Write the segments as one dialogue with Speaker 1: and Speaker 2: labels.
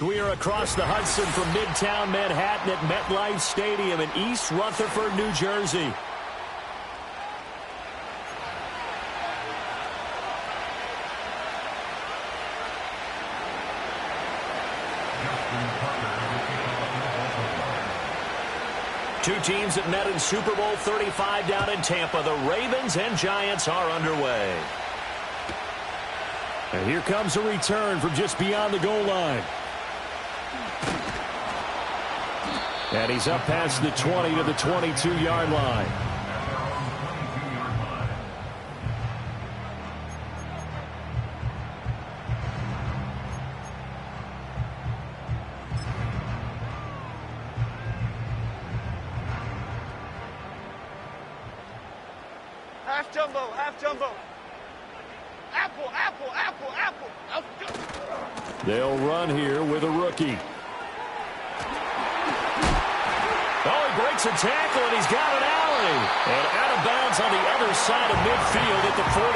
Speaker 1: We are across the Hudson from Midtown Manhattan at MetLife Stadium in East Rutherford, New Jersey. Two teams that met in Super Bowl 35 down in Tampa. The Ravens and Giants are underway. And here comes a return from just beyond the goal line. And he's up past the 20 to the 22-yard line.
Speaker 2: Half jumbo, half jumbo. Apple, apple, apple, apple.
Speaker 1: They'll run here with a rookie. Oh, he breaks a tackle, and he's got an alley. And out of bounds on the other side of midfield at the 45.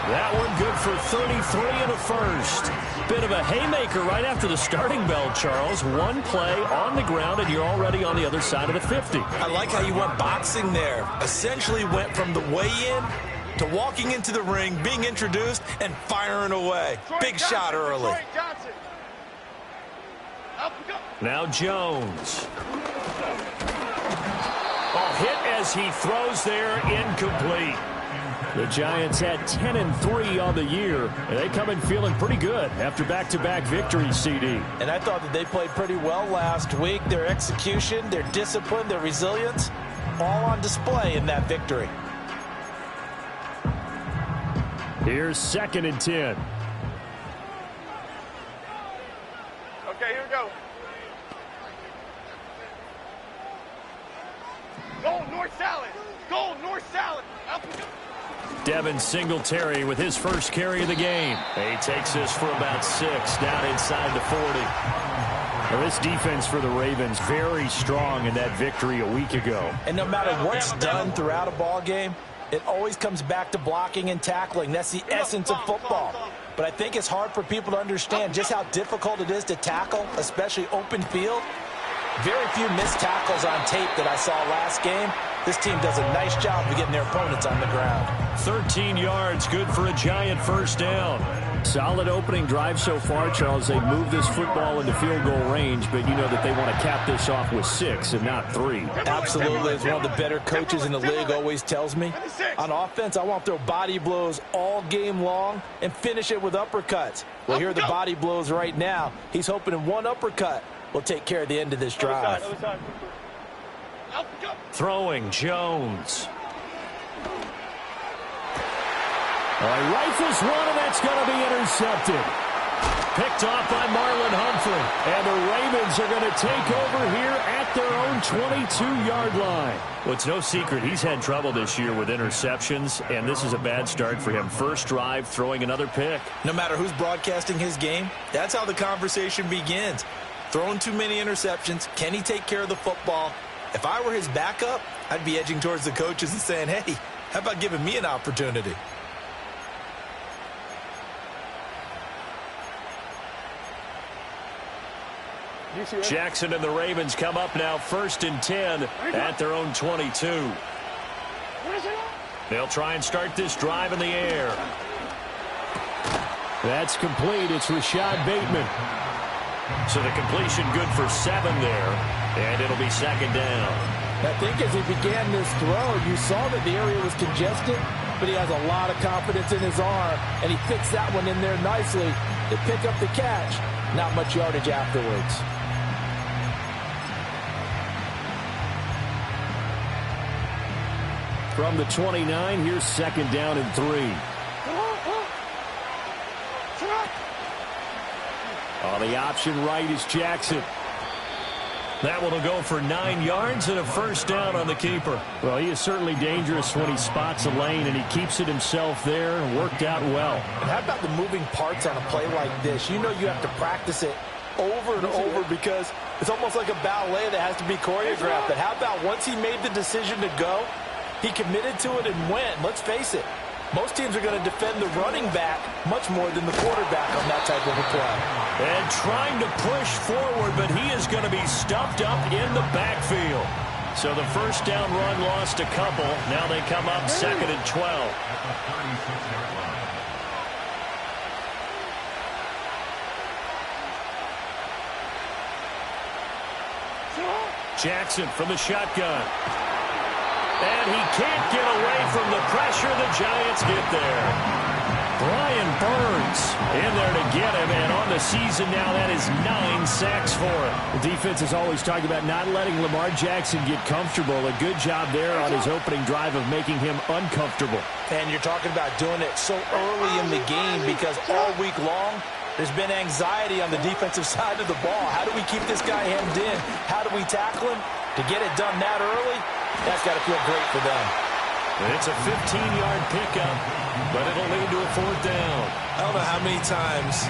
Speaker 1: That one good for 33 and a first. Bit of a haymaker right after the starting bell, Charles. One play on the ground, and you're already on the other side of the 50.
Speaker 3: I like how you went boxing there. Essentially went from the weigh-in to walking into the ring, being introduced, and firing away. Big shot early.
Speaker 1: Now Jones. Oh, hit as he throws there, incomplete. The Giants had 10-3 on the year, and they come in feeling pretty good after back-to-back victories, CD.
Speaker 3: And I thought that they played pretty well last week. Their execution, their discipline, their resilience, all on display in that victory.
Speaker 1: Here's 2nd and 10.
Speaker 2: Okay, here we go. Goal, north salad. Goal, north salad. Up we go.
Speaker 1: Devin Singletary with his first carry of the game. He takes this for about 6 down inside the 40. Now, this defense for the Ravens very strong in that victory a week ago.
Speaker 3: And no matter what's done throughout a ball game, it always comes back to blocking and tackling. That's the essence of football. But I think it's hard for people to understand just how difficult it is to tackle, especially open field. Very few missed tackles on tape that I saw last game. This team does a nice job of getting their opponents on the ground.
Speaker 1: 13 yards, good for a Giant first down. Solid opening drive so far, Charles. They moved this football into field goal range, but you know that they want to cap this off with 6 and not 3.
Speaker 3: Absolutely. As one of the better coaches in the league always tells me, on offense, I want to throw body blows all game long and finish it with uppercuts. Well, here are the body blows right now. He's hoping in one uppercut will take care of the end of this drive.
Speaker 1: Throwing Jones. He rifles one, and that's going to be intercepted. Picked off by Marlon Humphrey. And the Ravens are going to take over here at their own 22-yard line. Well, it's no secret he's had trouble this year with interceptions, and this is a bad start for him. First drive, throwing another pick.
Speaker 3: No matter who's broadcasting his game, that's how the conversation begins. Throwing too many interceptions. Can he take care of the football? If I were his backup, I'd be edging towards the coaches and saying, hey, how about giving me an opportunity?
Speaker 1: Jackson and the Ravens come up now 1st and 10 at their own 22. They'll try and start this drive in the air. That's complete. It's Rashad Bateman. So the completion good for 7 there, and it'll be 2nd down.
Speaker 3: I think as he began this throw, you saw that the area was congested, but he has a lot of confidence in his arm, and he fixed that one in there nicely to pick up the catch. Not much yardage afterwards.
Speaker 1: From the 29, here's 2nd down and 3. On the option right is Jackson. That one will go for 9 yards and a first down on the keeper. Well, he is certainly dangerous when he spots a lane, and he keeps it himself there and worked out well.
Speaker 3: And how about the moving parts on a play like this? You know you have to practice it over and over because it's almost like a ballet that has to be choreographed. But how about once he made the decision to go, he committed to it and went. Let's face it, Most teams are going to defend the running back much more than the quarterback on that type of a play.
Speaker 1: And trying to push forward, but he is going to be stuffed up in the backfield. So the first down run lost a couple. Now they come up 2nd and 12. Jackson from the shotgun. And he can't get away from the pressure. The Giants get there. Brian Burns in there to get him. And on the season now, that is 9 sacks for him. The defense is always talking about not letting Lamar Jackson get comfortable. A good job there on his opening drive of making him uncomfortable.
Speaker 3: And you're talking about doing it so early in the game because all week long, there's been anxiety on the defensive side of the ball. How do we keep this guy hemmed in? How do we tackle him? To get it done that early, that's got to feel great for them.
Speaker 1: It's a 15-yard pickup, but it'll lead to a 4th down.
Speaker 3: I don't know how many times,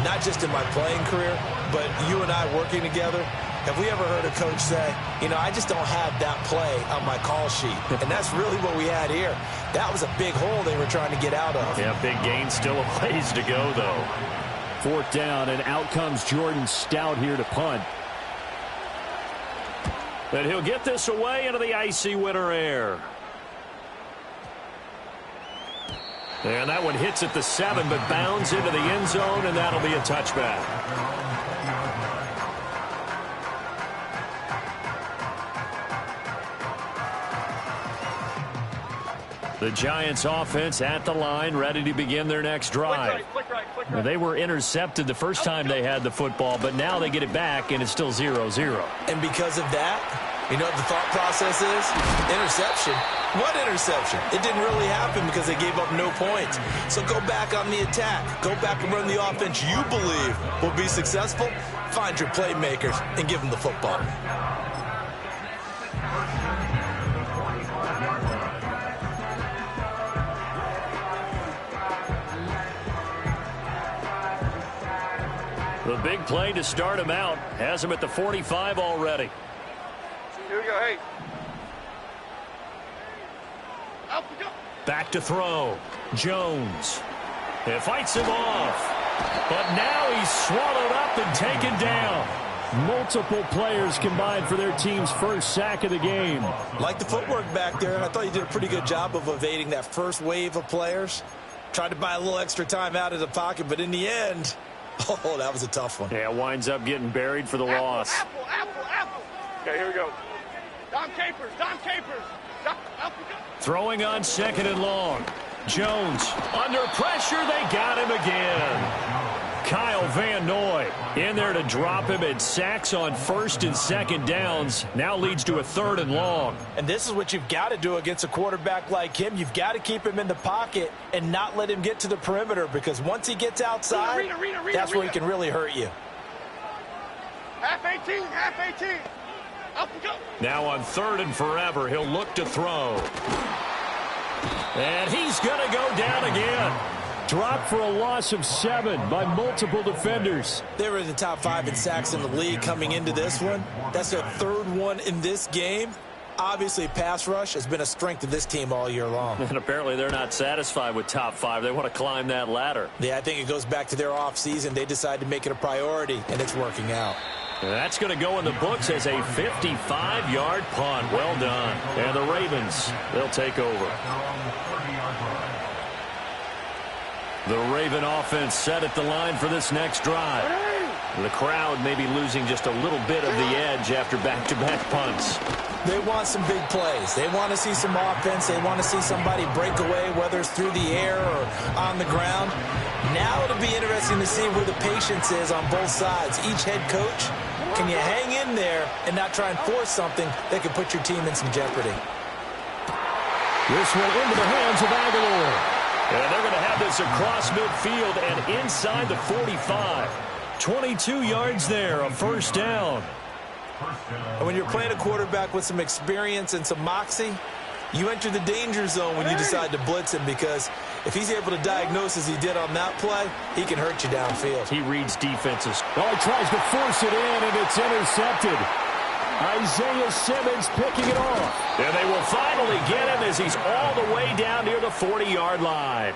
Speaker 3: not just in my playing career, but you and I working together, have we ever heard a coach say, you know, I just don't have that play on my call sheet. And that's really what we had here. That was a big hole they were trying to get out of.
Speaker 1: Yeah, big gain, still a ways to go, though. 4th down, and out comes Jordan Stout here to punt. And he'll get this away into the icy winter air. And that one hits at the 7, but bounds into the end zone, and that'll be a touchback. The Giants offense at the line, ready to begin their next drive.
Speaker 2: Flick right.
Speaker 1: They were intercepted the first time they had the football, but now they get it back, and it's still 0-0.
Speaker 3: And because of that, you know what the thought process is? Interception. What interception? It didn't really happen because they gave up no points. So go back on the attack. Go back and run the offense you believe will be successful. Find your playmakers and give them the football.
Speaker 1: The big play to start him out has him at the 45 already.
Speaker 2: Here we go, hey. Up we go.
Speaker 1: Back to throw. Jones. It fights him off. But now he's swallowed up and taken down. Multiple players combined for their team's first sack of the game.
Speaker 3: Like the footwork back there, I thought he did a pretty good job of evading that first wave of players. Tried to buy a little extra time out of the pocket, but in the end, oh, that was a tough one.
Speaker 1: Yeah, winds up getting buried for the loss.
Speaker 2: Apple. Okay, here we go. Dom Capers. Up we go.
Speaker 1: Throwing on 2nd and long. Jones under pressure. They got him again. Kyle Van Noy in there to drop him, and sacks on 1st and 2nd downs. Now leads to a 3rd and long.
Speaker 3: And this is what you've got to do against a quarterback like him. You've got to keep him in the pocket and not let him get to the perimeter, because once he gets outside, that's where he can really hurt you.
Speaker 2: Half 18. Up we go.
Speaker 1: Now on 3rd and forever, he'll look to throw. And he's going to go down again. Dropped for a loss of 7 by multiple defenders.
Speaker 3: They were in the top 5 in sacks in the league coming into this one. That's their 3rd one in this game. Obviously, pass rush has been a strength of this team all year long.
Speaker 1: And apparently they're not satisfied with top 5. They want to climb that ladder.
Speaker 3: Yeah, I think it goes back to their offseason. They decided to make it a priority, and it's working out.
Speaker 1: And that's going to go in the books as a 55-yard punt. Well done. And the Ravens, they'll take over. The Raven offense set at the line for this next drive. The crowd may be losing just a little bit of the edge after back-to-back punts.
Speaker 3: They want some big plays. They want to see some offense. They want to see somebody break away, whether it's through the air or on the ground. Now it'll be interesting to see where the patience is on both sides. Each head coach, can you hang in there and not try and force something that could put your team in some jeopardy?
Speaker 1: This one into the hands of Aguilar. And they're going to have this across midfield and inside the 45. 22 yards there, a 1st down.
Speaker 3: And when you're playing a quarterback with some experience and some moxie, you enter the danger zone when you decide to blitz him, because if he's able to diagnose as he did on that play, he can hurt you downfield.
Speaker 1: He reads defenses. Oh, he tries to force it in, and it's intercepted. Isaiah Simmons picking it off. And they will finally get him as he's all the way down near the 40-yard line.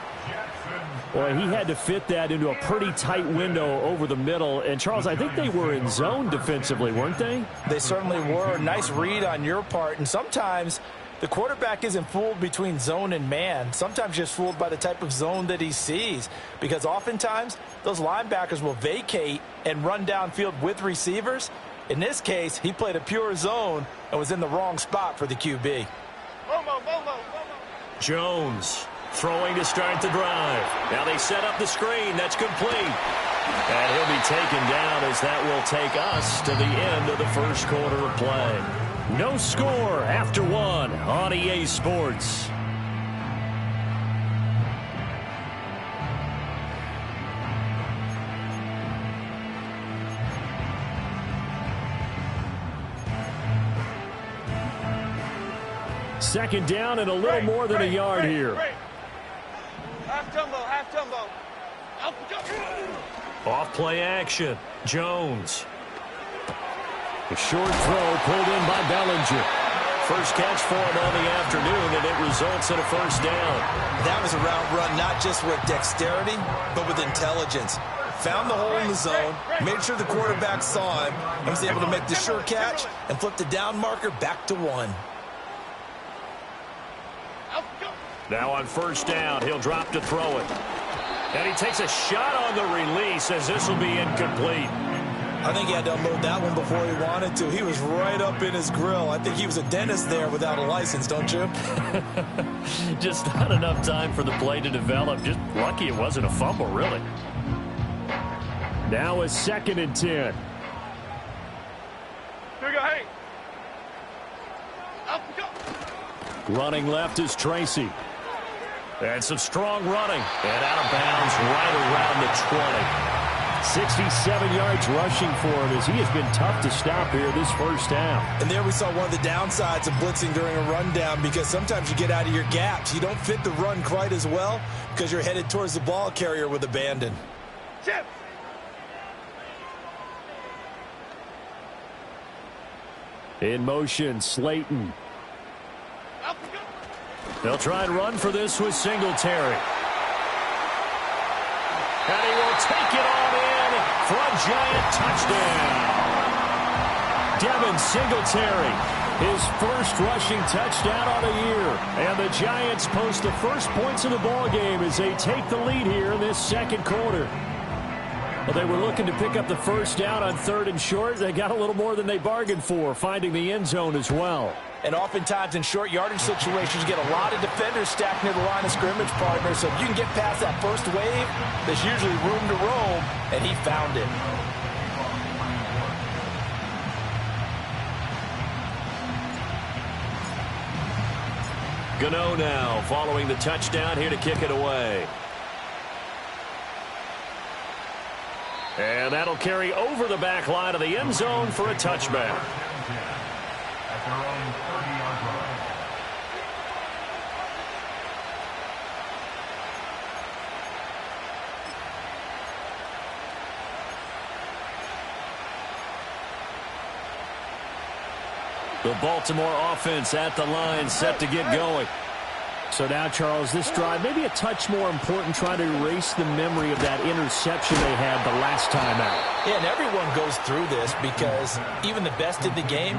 Speaker 1: Boy, he had to fit that into a pretty tight window over the middle. And, Charles, I think they were in zone defensively, weren't they?
Speaker 3: They certainly were. Nice read on your part. And sometimes the quarterback isn't fooled between zone and man. Sometimes just fooled by the type of zone that he sees. Because oftentimes, those linebackers will vacate and run downfield with receivers. In this case, he played a pure zone and was in the wrong spot for the QB.
Speaker 1: Jones throwing to start the drive. Now they set up the screen. That's complete. And he'll be taken down as that will take us to the end of the first quarter of play. No score after one on EA Sports. Second down and a little more than a yard here.
Speaker 2: Half jumbo, half jumbo.
Speaker 1: Off play action. Jones. A short throw pulled in by Bellinger. First catch for him on the afternoon, and it results in a first down.
Speaker 3: That was a route run not just with dexterity, but with intelligence. Found the hole in the zone, made sure the quarterback saw him, and was able to make the sure catch and flip the down marker back to 1.
Speaker 1: Now on first down, he'll drop to throw it. And he takes a shot on the release as this will be incomplete.
Speaker 3: I think he had to unload that one before he wanted to. He was right up in his grill. I think he was a dentist there without a license, don't you?
Speaker 1: Just not enough time for the play to develop. Just lucky it wasn't a fumble, really. Now a 2nd and 10.
Speaker 2: Here we go, hey. Up we go.
Speaker 1: Running left is Tracy. And some strong running. And out of bounds right around the 20. 67 yards rushing for him as he has been tough to stop here this first half.
Speaker 3: And there we saw one of the downsides of blitzing during a rundown, because sometimes you get out of your gaps. You don't fit the run quite as well because you're headed towards the ball carrier with abandon.
Speaker 2: Chip.
Speaker 1: In motion, Slayton.
Speaker 2: Up we go.
Speaker 1: They'll try and run for this with Singletary. And he will take it on in for a giant touchdown. Devin Singletary, his first rushing touchdown on the year. And the Giants post the first points of the ballgame as they take the lead here in this second quarter. Well, they were looking to pick up the first down on 3rd and short. They got a little more than they bargained for, finding the end zone as well.
Speaker 3: And oftentimes in short yardage situations, you get a lot of defenders stacked near the line of scrimmage, partner. So if you can get past that first wave, there's usually room to roam, and he found it.
Speaker 1: Gano now following the touchdown here to kick it away. And that'll carry over the back line of the end zone for a touchback. The Baltimore offense at the line, set to get going. So now, Charles, this drive maybe a touch more important, trying to erase the memory of that interception they had the last time out.
Speaker 3: Yeah, and everyone goes through this because even the best in the game,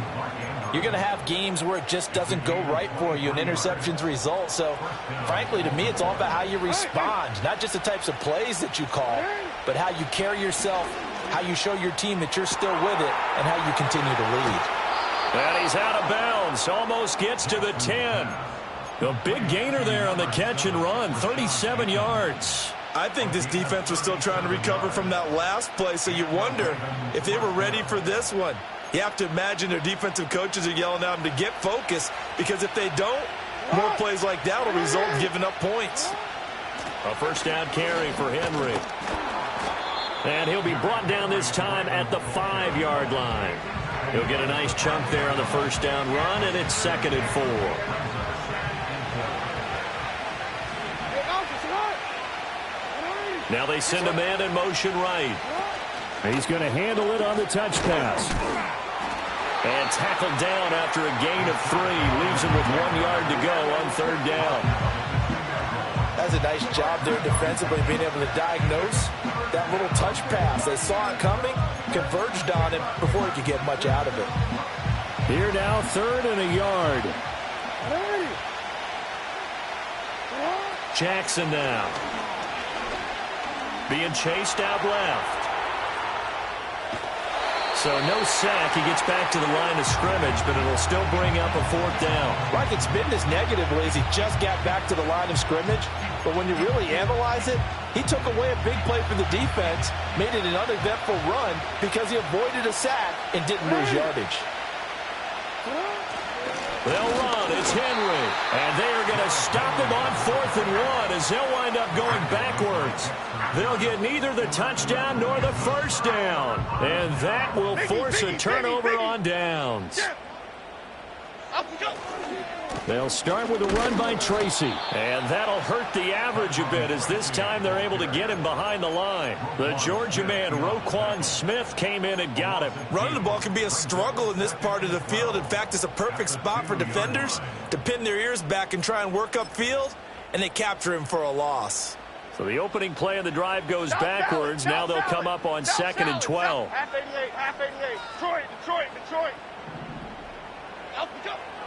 Speaker 3: you're going to have games where it just doesn't go right for you and interceptions result. So, frankly, to me, it's all about how you respond, not just the types of plays that you call, but how you carry yourself, how you show your team that you're still with it, and how you continue to lead.
Speaker 1: And he's out of bounds, almost gets to the 10. A big gainer there on the catch and run, 37 yards.
Speaker 3: I think this defense was still trying to recover from that last play, so you wonder if they were ready for this one. You have to imagine their defensive coaches are yelling at them to get focused, because if they don't, more plays like that will result in giving up points.
Speaker 1: A first down carry for Henry. And he'll be brought down this time at the 5-yard line. He'll get a nice chunk there on the first down run, and it's 2nd and 4. Now they send a man in motion right. He's going to handle it on the touch pass. And tackled down after a gain of 3. Leaves him with 1 yard to go on 3rd down.
Speaker 3: That's a nice job there defensively, being able to diagnose that little touch pass. They saw it coming, converged on him before he could get much out of it.
Speaker 1: Here now, 3rd and a yard. Jackson now. Being chased out left. So no sack. He gets back to the line of scrimmage, but it'll still bring up a 4th down.
Speaker 3: Right, it's been as negatively as he just got back to the line of scrimmage. But when you really analyze it, he took away a big play for the defense, made it an uneventful run because he avoided a sack and didn't lose yardage.
Speaker 1: They'll run. It's Henry. And they are going to stop him on 4th and 1 as they'll wind up going backwards. They'll get neither the touchdown nor the 1st down. And that will force a turnover on downs. They'll start with a run by Tracy. And that'll hurt the average a bit as this time they're able to get him behind the line. The Georgia man, Roquan Smith, came in and got him.
Speaker 3: Running the ball can be a struggle in this part of the field. In fact, it's a perfect spot for defenders to pin their ears back and try and work upfield, and they capture him for a loss.
Speaker 1: So the opening play of the drive goes backwards. Now they'll come up on 2nd and 12.
Speaker 2: Half 88, half 88. Detroit.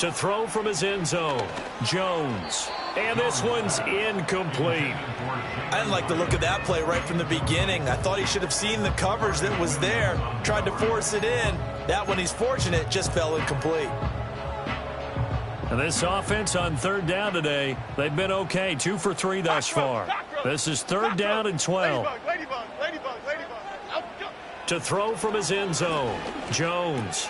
Speaker 1: To throw from his end zone, Jones. And this one's incomplete.
Speaker 3: I didn't like the look of that play right from the beginning. I thought he should have seen the coverage that was there, tried to force it in. That one, he's fortunate, just fell incomplete.
Speaker 1: And this offense on 3rd down today, they've been okay. 2 for 3 thus far. This is 3rd down and 12.
Speaker 2: Ladybug.
Speaker 1: To throw from his end zone, Jones.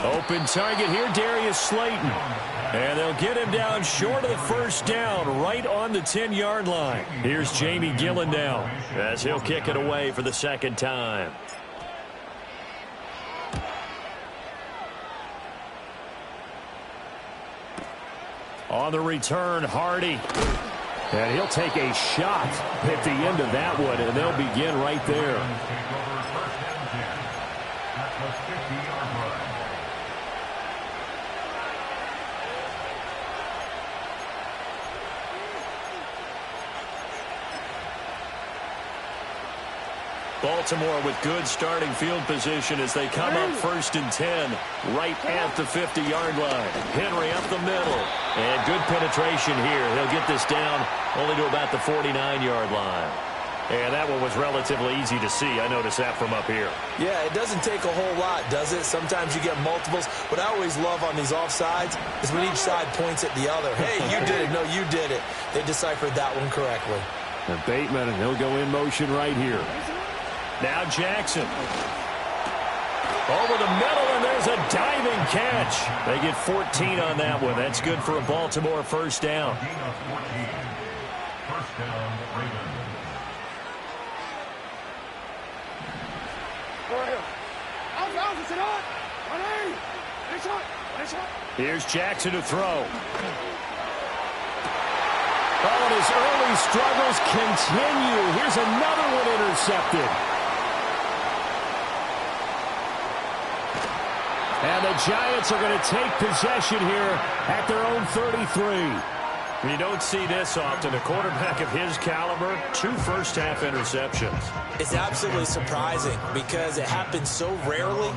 Speaker 1: Open target here, Darius Slayton. And they'll get him down short of the 1st down, right on the 10-yard line. Here's Jamie Gillen now, as he'll kick it away for the 2nd time. On the return, Hardy. And he'll take a shot at the end of that one, and they'll begin right there. Baltimore with good starting field position as they come up 1st and 10 right at the 50-yard line. Henry up the middle. And good penetration here. He'll get this down only to about the 49-yard line. And that one was relatively easy to see. I noticed that from up here.
Speaker 3: Yeah, it doesn't take a whole lot, does it? Sometimes you get multiples. What I always love on these offsides is when each side points at the other. Hey, you did it. No, you did it. They deciphered that one correctly.
Speaker 1: And Bateman, and he'll go in motion right here. Now Jackson. Over the middle, and there's a diving catch. They get 14 on that one. That's good for a Baltimore 1st down. Here's Jackson to throw. Oh, and his early struggles continue. Here's another one intercepted. And the Giants are going to take possession here at their own 33. You don't see this often. A quarterback of his caliber, 2 first-half interceptions.
Speaker 3: It's absolutely surprising because it happens so rarely.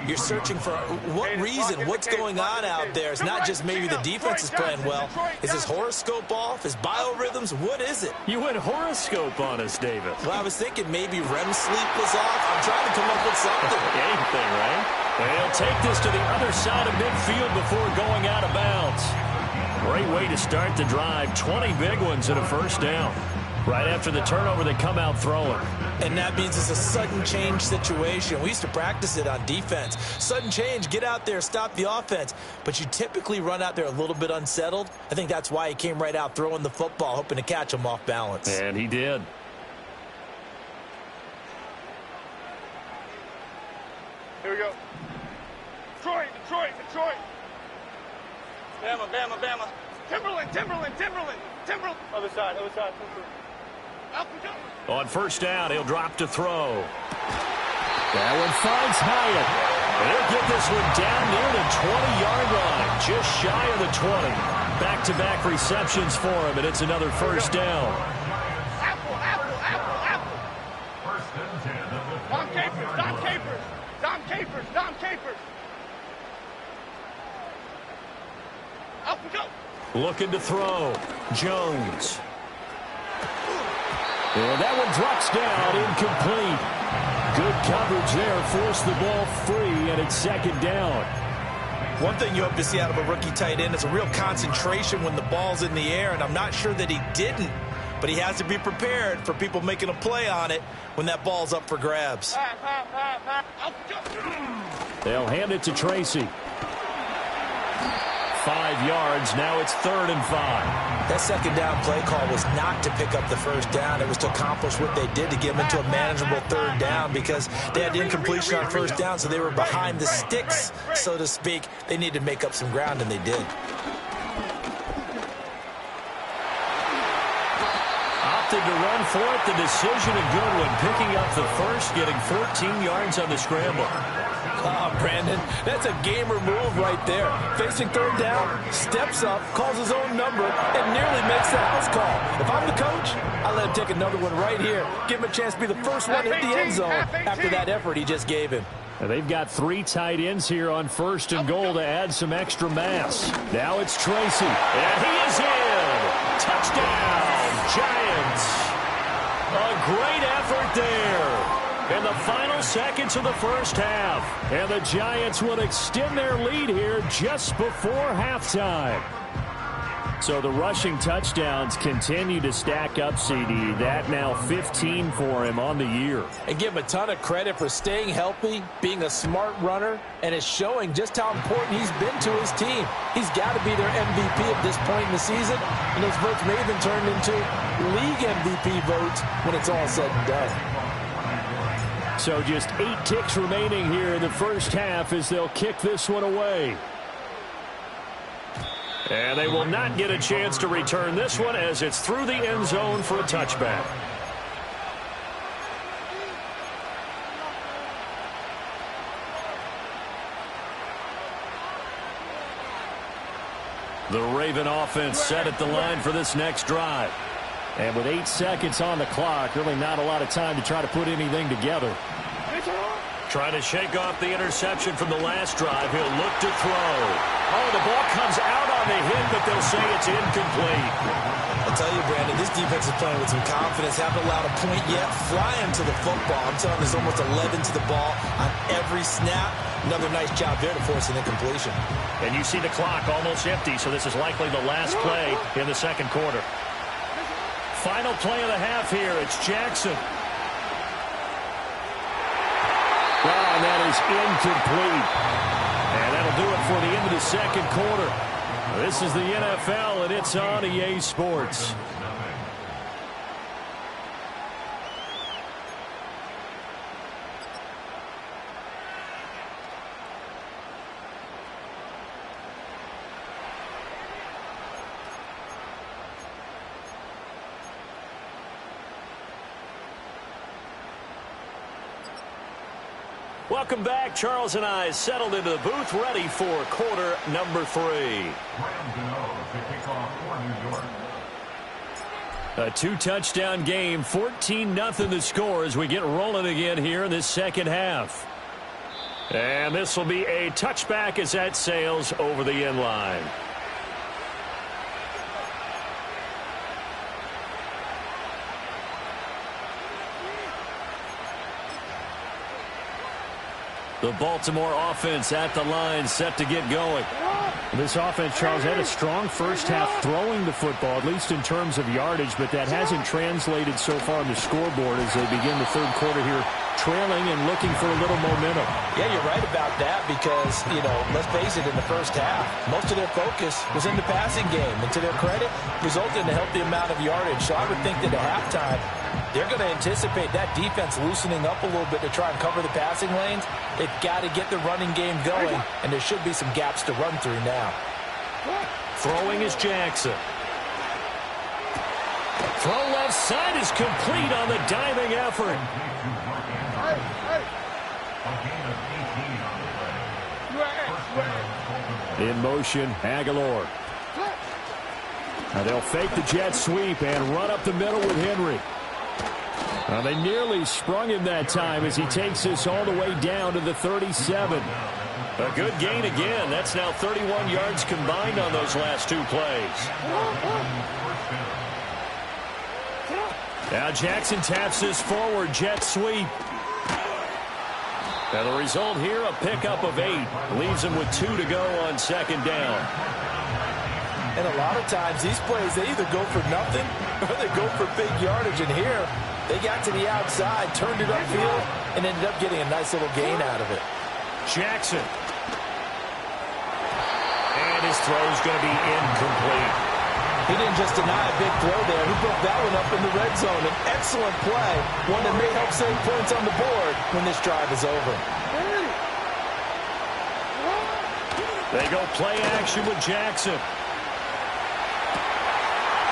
Speaker 3: You're searching for what reason, what's going on out there. It's not just maybe the defense is playing well. Is his horoscope off? His biorhythms? What is it?
Speaker 1: You went horoscope on us, David.
Speaker 3: Well, I was thinking maybe REM sleep was off. I'm trying to come up with something.
Speaker 1: Anything, right? And he'll take this to the other side of midfield before going out of bounds. Great way to start the drive. 20 big ones and a 1st down. Right after the turnover, they come out throwing.
Speaker 3: And that means it's a sudden change situation. We used to practice it on defense. Sudden change, get out there, stop the offense. But you typically run out there a little bit unsettled. I think that's why he came right out throwing the football, hoping to catch him off balance.
Speaker 1: And he did.
Speaker 2: Here we go. Detroit. Bama. Timberland. Other side.
Speaker 1: On 1st down, he'll drop to throw. That one finds Hyatt. And they'll get this one down near the 20-yard line, just shy of the 20. Back-to-back receptions for him, and it's another first down.
Speaker 2: Apple, apple, apple, apple.
Speaker 4: First and 10.
Speaker 2: Dom Capers, Dom Capers, Dom Capers, Dom Capers. Up we go.
Speaker 1: Looking to throw. Jones. And that one drops down, incomplete. Good coverage there, forced the ball free, and it's second down.
Speaker 3: One thing you hope to see out of a rookie tight end is a real concentration when the ball's in the air, and I'm not sure that he didn't, but he has to be prepared for people making a play on it when that ball's up for grabs.
Speaker 2: Up we go.
Speaker 1: They'll hand it to Tracy. 5 yards, now it's 3rd and 5.
Speaker 3: That second down play call was not to pick up the first down. It was to accomplish what they did to get them into a manageable 3rd down because they had incompletion on first down, so they were behind the sticks, so to speak. They needed to make up some ground, and they did.
Speaker 1: Opted to run for it. The decision a good one. Picking up the first, getting 14 yards on the scramble.
Speaker 3: Oh, Brandon, that's a gamer move right there. Facing 3rd down, steps up, calls his own number, and nearly makes the house call. If I'm the coach, I let him take another one right here. Give him a chance to be the first one in the end zone after that effort he just gave him.
Speaker 1: They've got 3 tight ends here on 1st and goal to add some extra mass. Now it's Tracy, and he is in. Touchdown, Giants. A great effort there. In the final seconds of the first half. And the Giants will extend their lead here just before halftime. So the rushing touchdowns continue to stack up, CD. That now 15 for him on the year.
Speaker 3: And give him a ton of credit for staying healthy, being a smart runner, and it's showing just how important he's been to his team. He's got to be their MVP at this point in the season, and those votes may have been turned into league MVP votes when it's all said and done.
Speaker 1: So just 8 ticks remaining here in the first half as they'll kick this one away. And they will not get a chance to return this one as it's through the end zone for a touchback. The Raven offense set at the line for this next drive. And with 8 seconds on the clock, really not a lot of time to try to put anything together. Trying to shake off the interception from the last drive. He'll look to throw. Oh, the ball comes out on the hit, but they'll say it's incomplete.
Speaker 3: I'll tell you, Brandon, this defense is playing with some confidence. Haven't allowed a point yet. Flying to the football. I'm telling you, there's almost 11 to the ball on every snap. Another nice job there to force an incompletion.
Speaker 1: And you see the clock almost empty, so this is likely the last play in the second quarter. Final play of the half here. It's Jackson. Well, and that is incomplete. And that'll do it for the end of the second quarter. This is the NFL, and it's on EA Sports. Welcome back. Charles and I settled into the booth, ready for quarter number 3. A 2-touchdown game, 14-0 the score as we get rolling again here in this second half. And this will be a touchback as that sails over the end line. The Baltimore offense at the line, set to get going. This offense, Charles, had a strong first half throwing the football, at least in terms of yardage, but that hasn't translated so far on the scoreboard as they begin the third quarter here, trailing and looking for a little momentum.
Speaker 3: Yeah, you're right about that because, let's face it, in the first half, most of their focus was in the passing game. And to their credit, resulted in a healthy amount of yardage. So I would think that at halftime, they're going to anticipate that defense loosening up a little bit to try and cover the passing lanes. They've got to get the running game going, and there should be some gaps to run through now.
Speaker 1: Throwing is Jackson. Throw left side is complete on the diving effort. In motion, Aguilar. Now they'll fake the jet sweep and run up the middle with Henry. Now they nearly sprung him that time as he takes this all the way down to the 37. A good gain again. That's now 31 yards combined on those last two plays. Now Jackson taps this forward jet sweep. Now the result here, a pickup of 8. Leaves him with 2 to go on second down.
Speaker 3: And a lot of times these plays, they either go for nothing or they go for big yardage. And here, they got to the outside, turned it upfield, and ended up getting a nice little gain out of it.
Speaker 1: Jackson. And his throw's going to be incomplete.
Speaker 3: He didn't just deny a big throw there. He broke that one up in the red zone. An excellent play, one that may help save points on the board when this drive is over.
Speaker 1: They go play action with Jackson.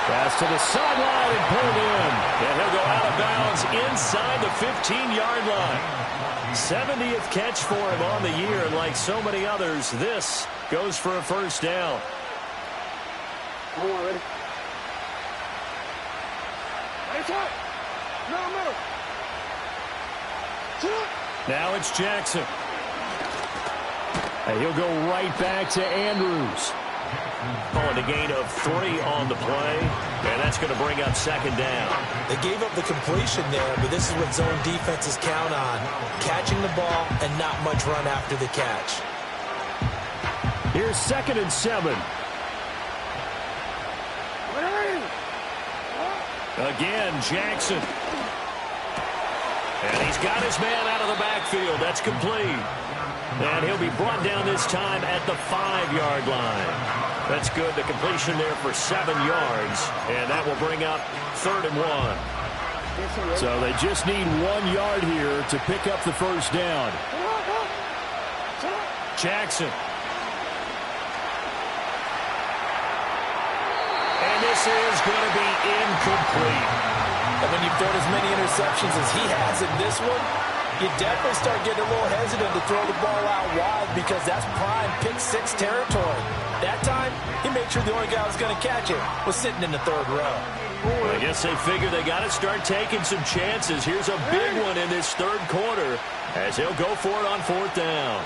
Speaker 1: Pass to the sideline and pulled in. And he'll go out of bounds inside the 15-yard line. 70th catch for him on the year, and like so many others, this goes for a first down.
Speaker 2: Come on, ready? Right up. Middle.
Speaker 1: Now it's Jackson. And he'll go right back to Andrews. Calling a gain of 3 on the play, and that's going to bring up second down.
Speaker 3: They gave up the completion there, but this is what zone defenses count on. Catching the ball and not much run after the catch.
Speaker 1: Here's 2nd and 7. Again, Jackson. And he's got his man out of the backfield. That's complete. And he'll be brought down this time at the 5-yard line. That's good. The completion there for 7 yards. And that will bring up 3rd and 1. So they just need 1 yard here to pick up the first down. Jackson. And this is going to be incomplete.
Speaker 3: And when you've thrown as many interceptions as he has in this one, you definitely start getting a little hesitant to throw the ball out wide because that's prime pick-6 territory. That time, he made sure the only guy who was going to catch it was sitting in the 3rd row.
Speaker 1: Well, I guess they figure they got to start taking some chances. Here's a big one in this 3rd quarter as he'll go for it on 4th down.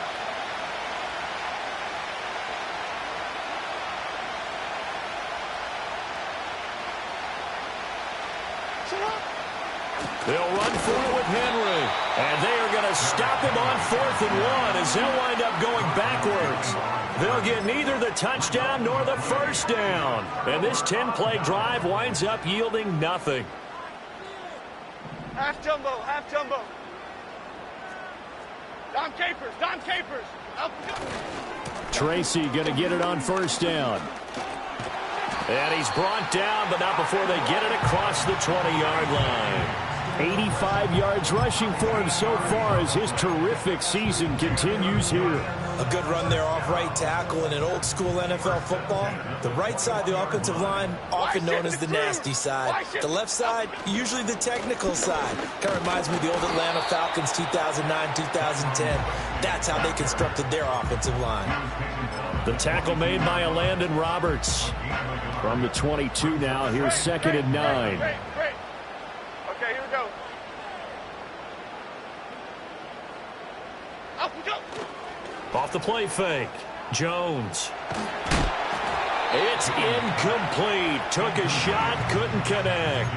Speaker 1: They'll run for it with Henry. And they are going to stop him on 4th and 1 as they'll wind up going backwards. They'll get neither the touchdown nor the first down. And this 10-play drive winds up yielding nothing.
Speaker 2: Half jumbo, half jumbo. Dom Capers. Up.
Speaker 1: Tracy going to get it on 1st down. And he's brought down, but not before they get it across the 20-yard line. 85 yards rushing for him so far as his terrific season continues here.
Speaker 3: A good run there off right tackle in an old-school NFL football. The right side of the offensive line, often known as the nasty side. The left side, usually the technical side. Kind of reminds me of the old Atlanta Falcons 2009-2010. That's how they constructed their offensive line.
Speaker 1: The tackle made by Landon Roberts. From the 22 now, here's 2nd and 9.
Speaker 2: Great. Okay, here we go. Up we go.
Speaker 1: Off the play fake. Jones. It's incomplete. Took a shot, couldn't connect.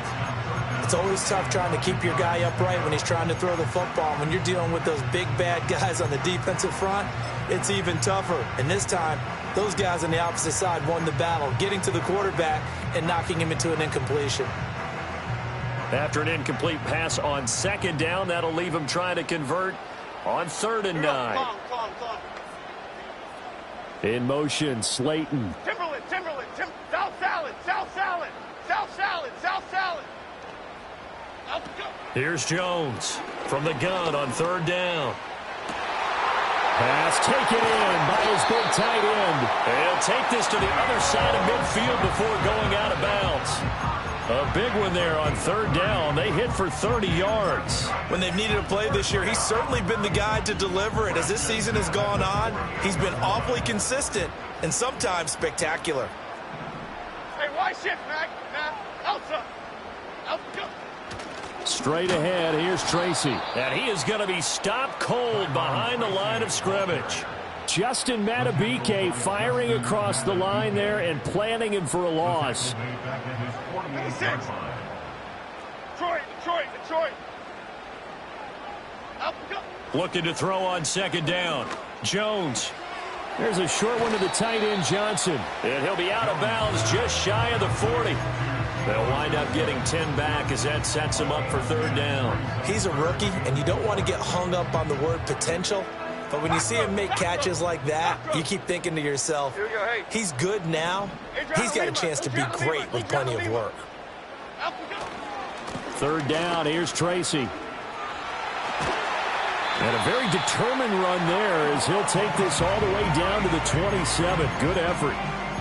Speaker 3: It's always tough trying to keep your guy upright when he's trying to throw the football. When you're dealing with those big, bad guys on the defensive front, it's even tougher. And this time, those guys on the opposite side won the battle, getting to the quarterback and knocking him into an incompletion.
Speaker 1: After an incomplete pass on 2nd down, that'll leave him trying to convert on 3rd and 9.
Speaker 2: Calm.
Speaker 1: In motion, Slayton.
Speaker 2: Timberland. South salad. Up we go.
Speaker 1: Here's Jones from the gun on 3rd down. Pass taken in by his big tight end. He'll take this to the other side of midfield before going out of bounds. A big one there on third down. They hit for 30 yards.
Speaker 3: When they've needed a play this year, he's certainly been the guy to deliver it. As this season has gone on, he's been awfully consistent and sometimes spectacular.
Speaker 2: Hey, why shift, Mac? Outside. Out, go.
Speaker 1: Straight ahead, here's Tracy. And he is going to be stopped cold behind the line of scrimmage. Justin Matabike firing across the line there and planning him for a loss.
Speaker 2: 86. Detroit. Out, go.
Speaker 1: Looking to throw on second down. Jones. There's a short one to the tight end, Johnson. And he'll be out of bounds just shy of the 40. They'll wind up getting 10 back as that sets him up for third down.
Speaker 3: He's a rookie, and you don't want to get hung up on the word potential. But when you see him make catches like that, you keep thinking to yourself, he's good now. He's got a chance to be great with plenty of work.
Speaker 1: Third down, here's Tracy. And a very determined run there as he'll take this all the way down to the 27. Good effort.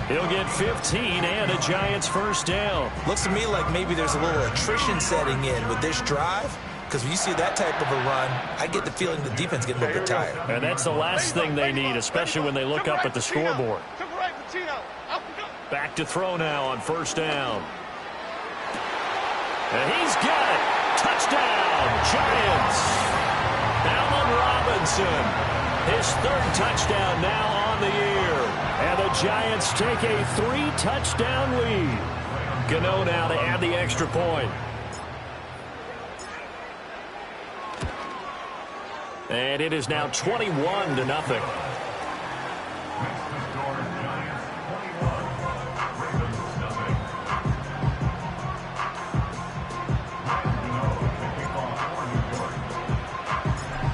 Speaker 1: He'll get 15 and a Giants first down.
Speaker 3: Looks to me like maybe there's a little attrition setting in with this drive. Because when you see that type of a run, I get the feeling the defense getting a little bit tired.
Speaker 1: And that's the last thing they need, especially when they look up at the scoreboard. Back to throw now on first down. And he's got it. Touchdown, Giants. Allen Robinson, his third touchdown now on the year. And the Giants take a 3-touchdown lead. Gano now to add the extra point. And it is now 21-0.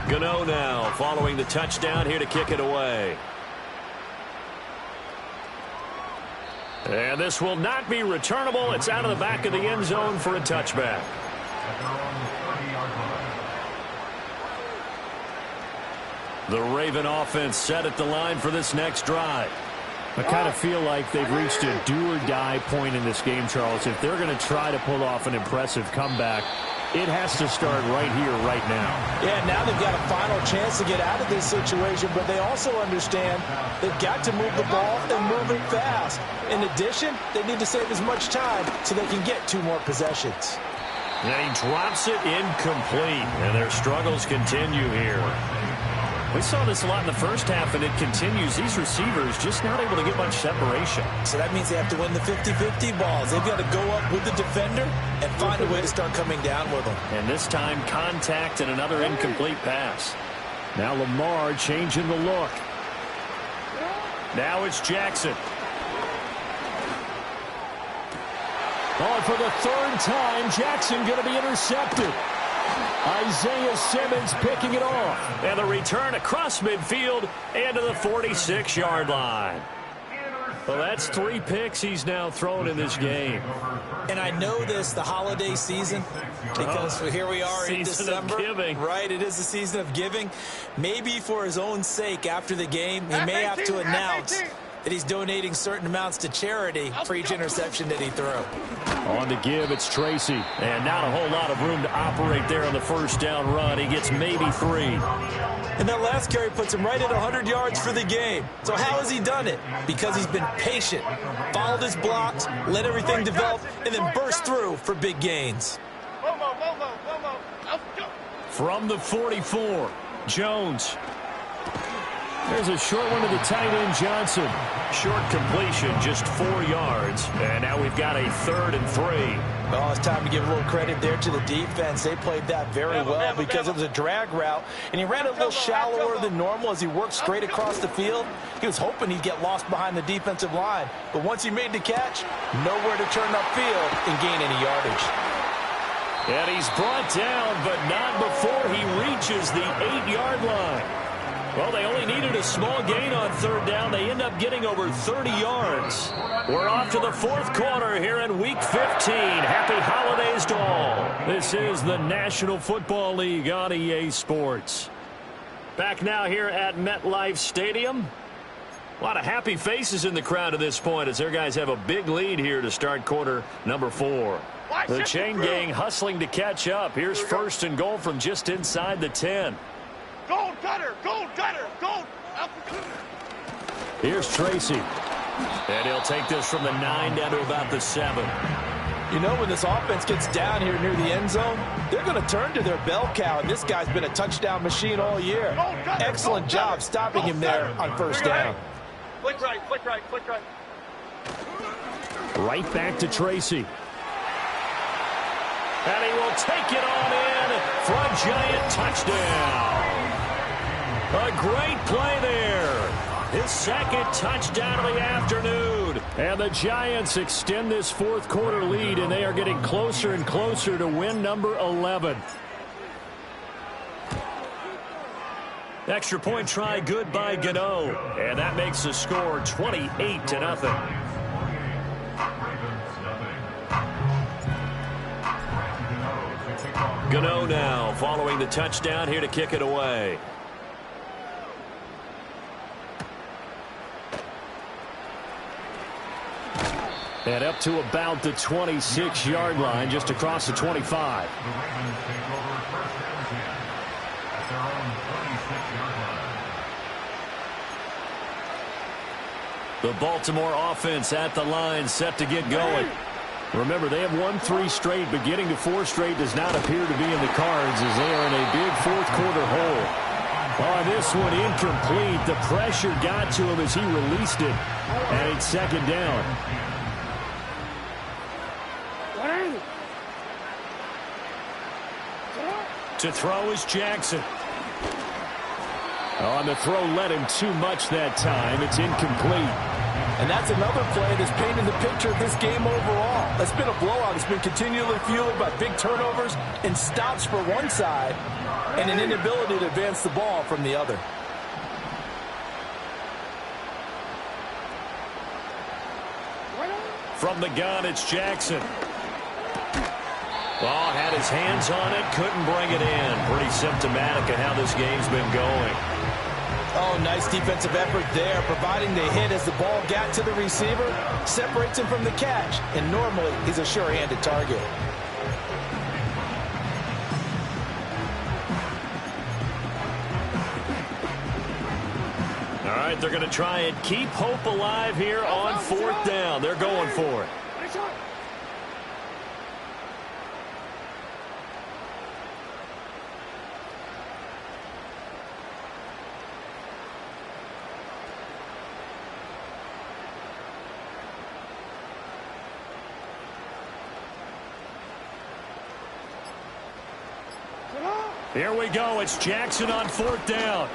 Speaker 1: Gano now following the touchdown here to kick it away. And this will not be returnable. It's out of the back of the end zone for a touchback. The Raven offense set at the line for this next drive. I kind of feel like they've reached a do-or-die point in this game, Charles. If they're going to try to pull off an impressive comeback, it has to start right here, right now.
Speaker 3: Yeah, now they've got a final chance to get out of this situation, but they also understand they've got to move the ball and move it fast. In addition, they need to save as much time so they can get 2 more possessions.
Speaker 1: And he drops it incomplete, and their struggles continue here. We saw this a lot in the first half, and it continues. These receivers just not able to get much separation.
Speaker 3: So that means they have to win the 50-50 balls. They've got to go up with the defender and find a way to start coming down with them.
Speaker 1: And this time, contact and another incomplete pass. Now Lamar changing the look. Now it's Jackson. Oh, for the third time, Jackson going to be intercepted. Isaiah Simmons picking it off. And the return across midfield and to the 46-yard line. Well, that's 3 picks he's now thrown in this game.
Speaker 3: And I know this, the holiday season, because here we are in December. Right, it is the season of giving. Maybe for his own sake after the game, he may have to announce that he's donating certain amounts to charity for each interception that he threw.
Speaker 1: On the give, it's Tracy. And not a whole lot of room to operate there on the first down run. He gets maybe 3.
Speaker 3: And that last carry puts him right at 100 yards for the game. So how has he done it? Because he's been patient, followed his blocks, let everything develop, and then burst through for big gains.
Speaker 1: From the 44, Jones. There's a short one to the tight end, Johnson. Short completion, just 4 yards. And now we've got a 3rd and 3.
Speaker 3: Well, it's time to give a little credit there to the defense. They played that very well because it was a drag route, and he ran a little shallower than normal as he worked straight across the field. He was hoping he'd get lost behind the defensive line. But once he made the catch, nowhere to turn upfield and gain any yardage.
Speaker 1: And he's brought down, but not before he reaches the 8-yard line. Well, they only needed a small gain on third down. They end up getting over 30 yards. We're off to the 4th quarter here in Week 15. Happy holidays to all. This is the National Football League on EA Sports. Back now here at MetLife Stadium. A lot of happy faces in the crowd at this point as their guys have a big lead here to start quarter number 4. The chain gang hustling to catch up. Here's first and goal from just inside the 10.
Speaker 2: Gold gutter, gold gutter, gold.
Speaker 1: Here's Tracy. And he'll take this from the 9 down to about the 7.
Speaker 3: You know, when this offense gets down here near the end zone, they're going to turn to their bell cow, and this guy's been a touchdown machine all year. Excellent job stopping him there on first down.
Speaker 2: Flick right, flick right, flick right.
Speaker 1: Right back to Tracy. And he will take it on in for a giant touchdown. A great play there. His second touchdown of the afternoon. And the Giants extend this fourth quarter lead, and they are getting closer and closer to win number 11. Extra point try good by Gano. And that makes the score 28-0. Gano now following the touchdown here to kick it away. And up to about the 26-yard line, just across the 25.
Speaker 4: The Ravens take over first and 10 at their own 26-yard line.
Speaker 1: The Baltimore offense at the line, set to get going. Remember, they have won 3 straight, but getting to 4 straight does not appear to be in the cards as they are in a big fourth quarter hole. Oh, this one incomplete. The pressure got to him as he released it, and it's second down. To throw is Jackson. Oh, and the throw led him too much that time. It's incomplete.
Speaker 3: And that's another play that's painted the picture of this game overall. It's been a blowout. It's been continually fueled by big turnovers and stops for one side and an inability to advance the ball from the other.
Speaker 1: From the gun, it's Jackson. Oh, had his hands on it, couldn't bring it in. Pretty symptomatic of how this game's been going.
Speaker 3: Oh, nice defensive effort there, providing the hit as the ball got to the receiver, separates him from the catch, and normally he's a sure-handed target.
Speaker 1: All right, they're going to try and keep hope alive here on fourth down. They're going for it. Here we go. It's Jackson on fourth down.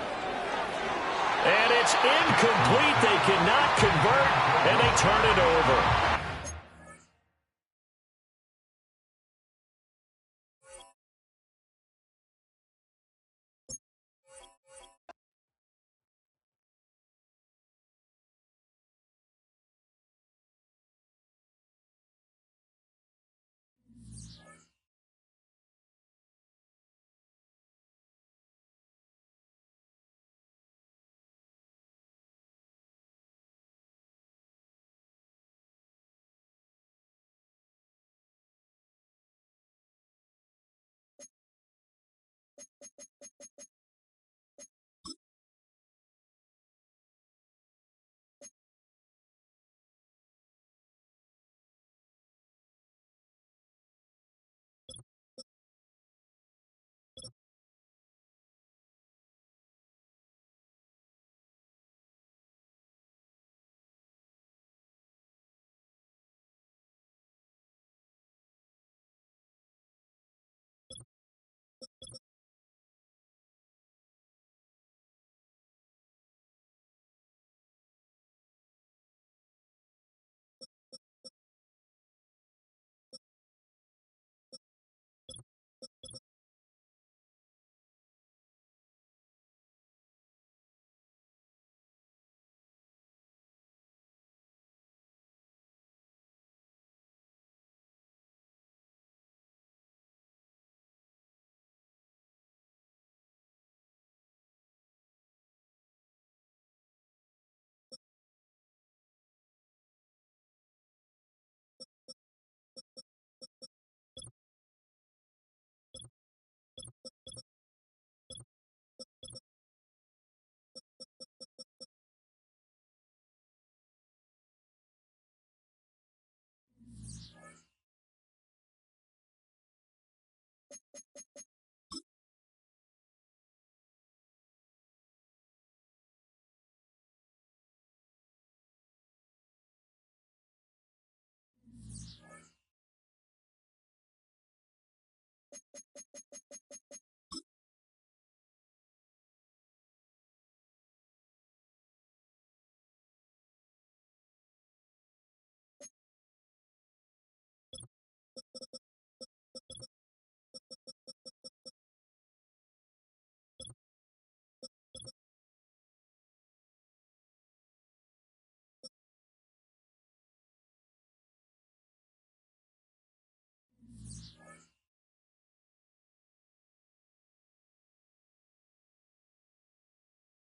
Speaker 1: And it's incomplete. They cannot convert, and they turn it over.